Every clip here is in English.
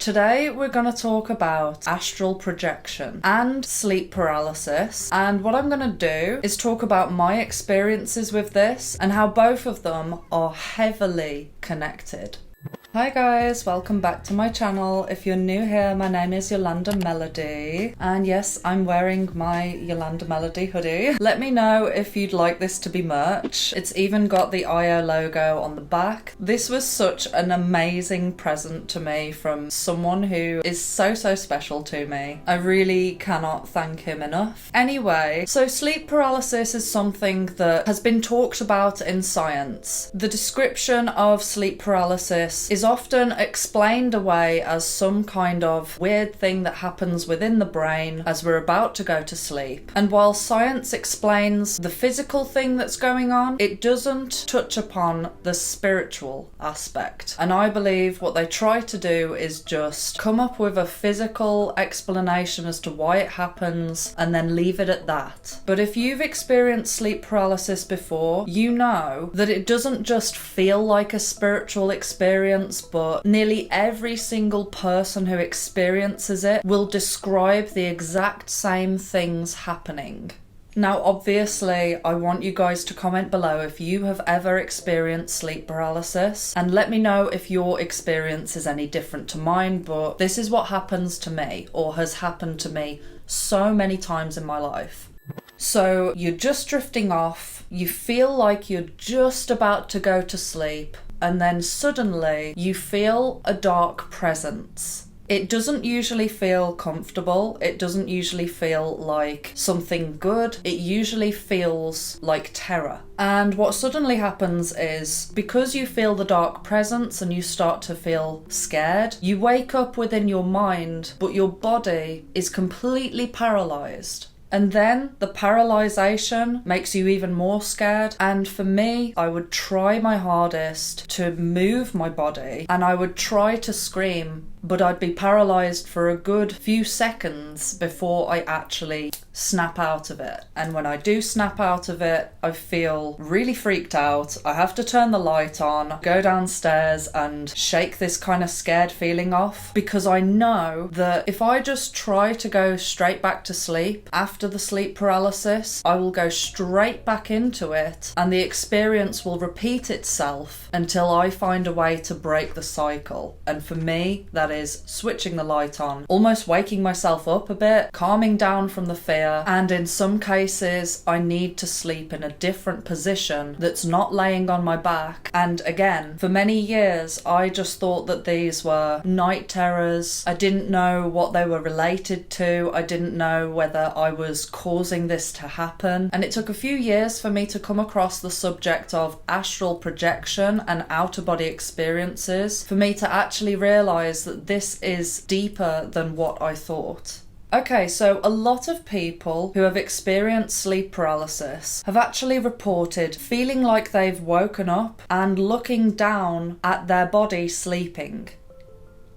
Today we're going to talk about astral projection and sleep paralysis, and what I'm going to do is talk about my experiences with this and how both of them are heavily connected. Hi guys, welcome back to my channel. If you're new here, my name is Yolanda Melody, and yes, I'm wearing my Yolanda Melody hoodie. Let me know if you'd like this to be merch. It's even got the IO logo on the back. This was such an amazing present to me from someone who is so special to me. I really cannot thank him enough. Anyway, so sleep paralysis is something that has been talked about in science. The description of sleep paralysis is often explained away as some kind of weird thing that happens within the brain as we're about to go to sleep. And while science explains the physical thing that's going on, it doesn't touch upon the spiritual aspect. And I believe what they try to do is just come up with a physical explanation as to why it happens and then leave it at that. But if you've experienced sleep paralysis before, you know that it doesn't just feel like a spiritual experience, but nearly every single person who experiences it will describe the exact same things happening. Now, obviously, I want you guys to comment below if you have ever experienced sleep paralysis, and let me know if your experience is any different to mine, but this is what happens to me, or has happened to me so many times in my life. So, you're just drifting off, you feel like you're just about to go to sleep, and then suddenly you feel a dark presence. It doesn't usually feel comfortable, it doesn't usually feel like something good, it usually feels like terror. And what suddenly happens is, because you feel the dark presence and you start to feel scared, you wake up within your mind, but your body is completely paralysed. And then the paralysation makes you even more scared. And for me, I would try my hardest to move my body and I would try to scream, but I'd be paralysed for a good few seconds before I actually snap out of it. And when I do snap out of it, I feel really freaked out. I have to turn the light on, go downstairs and shake this kind of scared feeling off, because I know that if I just try to go straight back to sleep after the sleep paralysis, I will go straight back into it and the experience will repeat itself until I find a way to break the cycle. And for me, that is switching the light on, almost waking myself up a bit, calming down from the fear, and in some cases I need to sleep in a different position that's not laying on my back. And again, for many years I just thought that these were night terrors. I didn't know what they were related to, I didn't know whether I was causing this to happen, and it took a few years for me to come across the subject of astral projection and out-of-body experiences for me to actually realise that this is deeper than what I thought. Okay, so a lot of people who have experienced sleep paralysis have actually reported feeling like they've woken up and looking down at their body sleeping.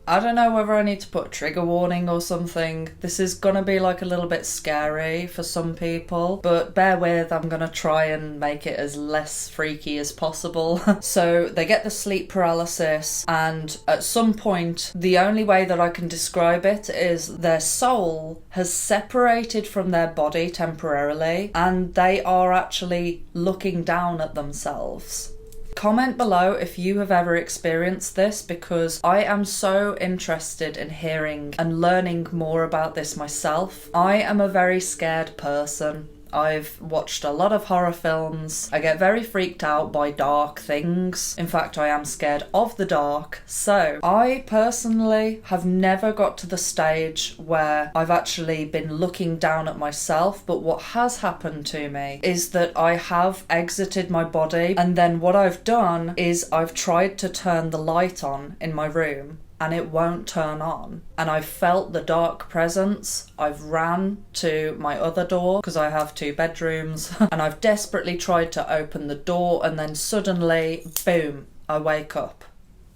I don't know whether I need to put a trigger warning or something. This is gonna be like a little bit scary for some people, but bear with, I'm gonna try and make it as less freaky as possible. So they get the sleep paralysis, and at some point, the only way that I can describe it is their soul has separated from their body temporarily, and they are actually looking down at themselves. Comment below if you have ever experienced this, because I am so interested in hearing and learning more about this myself. I am a very scared person. I've watched a lot of horror films. I get very freaked out by dark things. In fact, I am scared of the dark. So I personally have never got to the stage where I've actually been looking down at myself, but what has happened to me is that I have exited my body, and then what I've done is I've tried to turn the light on in my room and it won't turn on. And I've felt the dark presence. I've ran to my other door, because I have 2 bedrooms, and I've desperately tried to open the door, and then suddenly, boom, I wake up.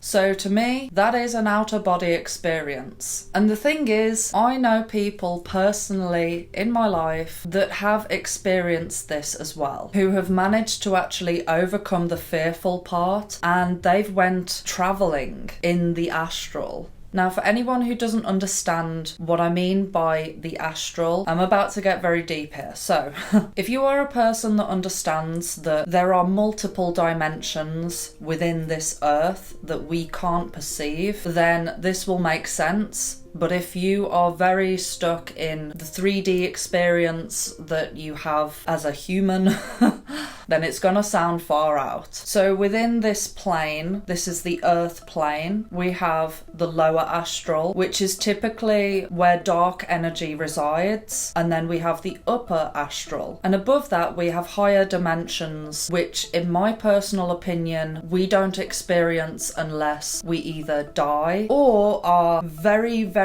So to me, that is an outer body experience. And the thing is, I know people personally in my life that have experienced this as well, who have managed to actually overcome the fearful part, and they've went traveling in the astral. Now, for anyone who doesn't understand what I mean by the astral, I'm about to get very deep here. So, if you are a person that understands that there are multiple dimensions within this earth that we can't perceive, then this will make sense. But if you are very stuck in the 3D experience that you have as a human, then it's gonna sound far out. So within this plane, this is the earth plane, we have the lower astral, which is typically where dark energy resides, and then we have the upper astral. And above that, we have higher dimensions, which in my personal opinion, we don't experience unless we either die or are very, very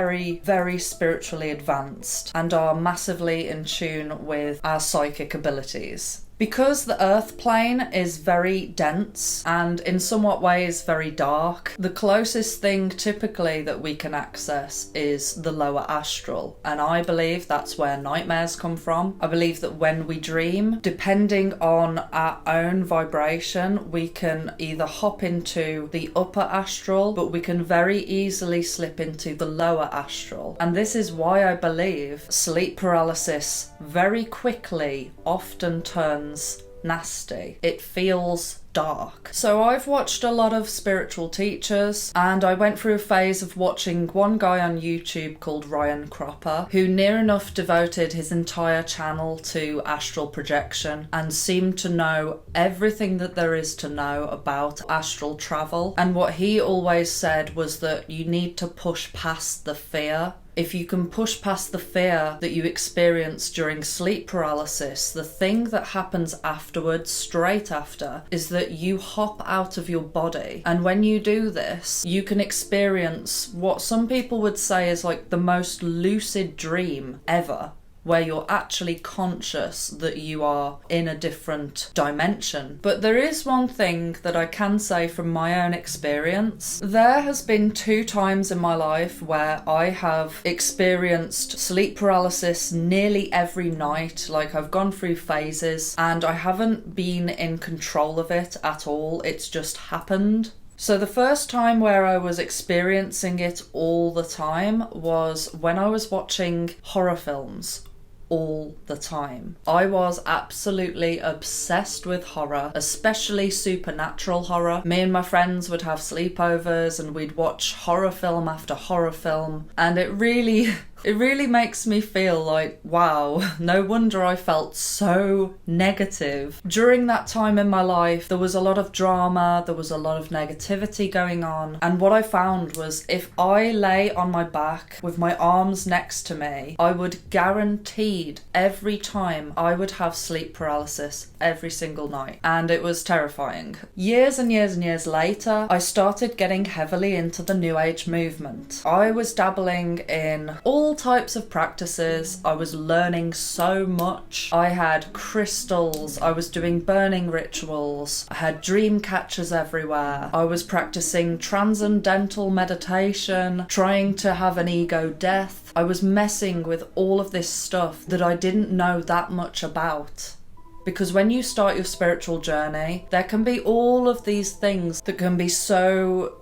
spiritually advanced and are massively in tune with our psychic abilities. Because the earth plane is very dense and in somewhat ways very dark, the closest thing typically that we can access is the lower astral. And I believe that's where nightmares come from. I believe that when we dream, depending on our own vibration, we can either hop into the upper astral, but we can very easily slip into the lower astral. And this is why I believe sleep paralysis very quickly often turns nasty. It feels dark. So I've watched a lot of spiritual teachers, and I went through a phase of watching one guy on YouTube called Ryan Cropper, who near enough devoted his entire channel to astral projection and seemed to know everything that there is to know about astral travel. And what he always said was that you need to push past the fear. If you can push past the fear that you experience during sleep paralysis, the thing that happens afterwards, straight after, is that you hop out of your body. And when you do this, you can experience what some people would say is like the most lucid dream ever, where you're actually conscious that you are in a different dimension. But there is one thing that I can say from my own experience. There has been 2 times in my life where I have experienced sleep paralysis nearly every night. Like, I've gone through phases and I haven't been in control of it at all. It's just happened. So the first time where I was experiencing it all the time was when I was watching horror films all the time. I was absolutely obsessed with horror, especially supernatural horror. Me and my friends would have sleepovers and we'd watch horror film after horror film, and it really makes me feel like, wow, no wonder I felt so negative. During that time in my life, there was a lot of drama, there was a lot of negativity going on, and what I found was if I lay on my back with my arms next to me, I would guaranteed every time I would have sleep paralysis every single night, and it was terrifying. Years and years and years later, I started getting heavily into the New Age movement. I was dabbling in all types of practices. I was learning so much. I had crystals, I was doing burning rituals, I had dream catchers everywhere, I was practicing transcendental meditation, trying to have an ego death. I was messing with all of this stuff that I didn't know that much about. Because when you start your spiritual journey, there can be all of these things that can be so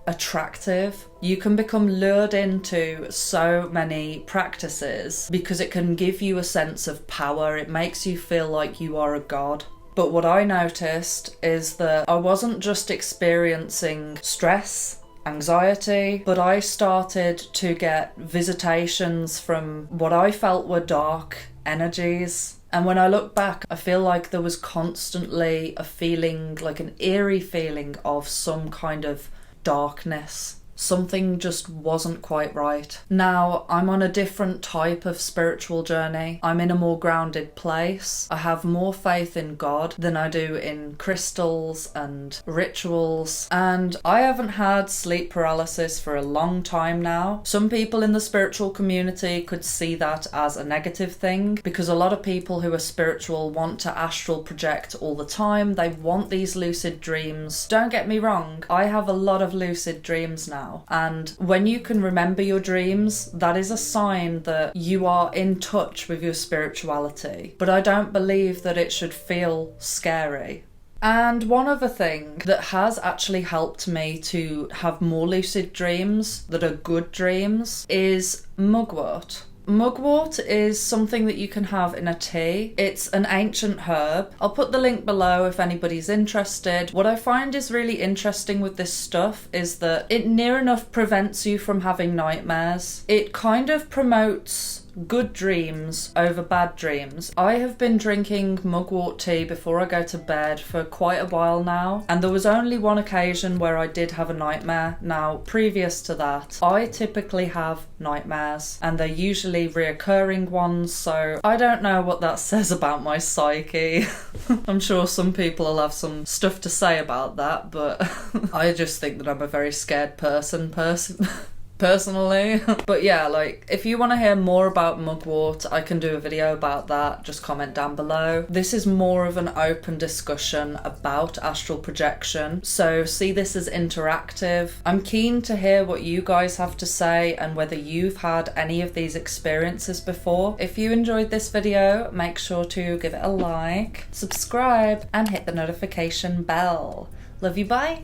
attractive. You can become lured into so many practices because it can give you a sense of power. It makes you feel like you are a god. But what I noticed is that I wasn't just experiencing stress, anxiety, but I started to get visitations from what I felt were dark energies. And when I look back, I feel like there was constantly a feeling, like an eerie feeling of some kind of darkness. Something just wasn't quite right. Now, I'm on a different type of spiritual journey. I'm in a more grounded place. I have more faith in God than I do in crystals and rituals. And I haven't had sleep paralysis for a long time now. Some people in the spiritual community could see that as a negative thing, because a lot of people who are spiritual want to astral project all the time. They want these lucid dreams. Don't get me wrong, I have a lot of lucid dreams now. And when you can remember your dreams, that is a sign that you are in touch with your spirituality. But I don't believe that it should feel scary. And one other thing that has actually helped me to have more lucid dreams that are good dreams is mugwort. Mugwort is something that you can have in a tea. It's an ancient herb. I'll put the link below if anybody's interested. What I find is really interesting with this stuff is that it near enough prevents you from having nightmares. It kind of promotes good dreams over bad dreams. I have been drinking mugwort tea before I go to bed for quite a while now, and there was only one occasion where I did have a nightmare. Now, previous to that, I typically have nightmares, and they're usually reoccurring ones, so I don't know what that says about my psyche. I'm sure some people will have some stuff to say about that, but I just think that I'm a very scared person personally. But yeah, like, if you want to hear more about mugwort, I can do a video about that. Just comment down below. This is more of an open discussion about astral projection, so see this as interactive. I'm keen to hear what you guys have to say and whether you've had any of these experiences before. If you enjoyed this video, make sure to give it a like, subscribe, and hit the notification bell. Love you, bye!